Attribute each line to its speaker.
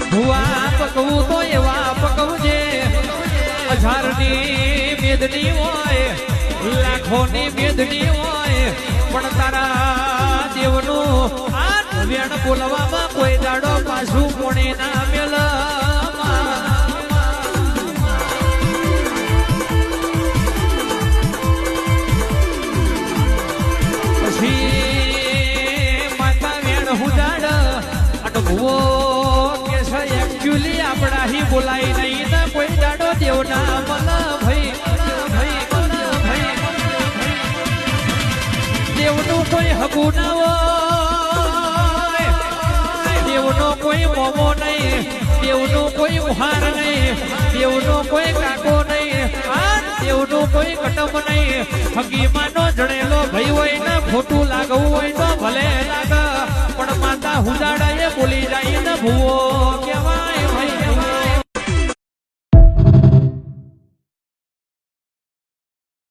Speaker 1: ભુવા પકવું તો એવા પકવજે હજારની મેદની હોય લાખોની મેદની હોય પણ તારા દેવનું આ વેણ બોલવામાં કોઈ દાડો પાછું કોણે ના મેલ પછી માતા વેણ હુદાડ અટકવો કે છે એકચ્યુઅલી આપણા હી બોલાય નહીં ને કોઈ દાડો દેવના મલ ભાઈ દેવનું કોઈ હગું ના હોય દેવનો કોઈ મોમો નહીં દેવનો કોઈ ઉહાર નહીં દેવનો કોઈ કાકો નહીં દેવનું કોઈ કટમ નહીં હકીમાનો જડેલો ભાઈ હોય ને ખોટું લાગવું હોય તો ભલે લાગ પણ માતા હુજાડા એ બોલી જાય ને ભૂવો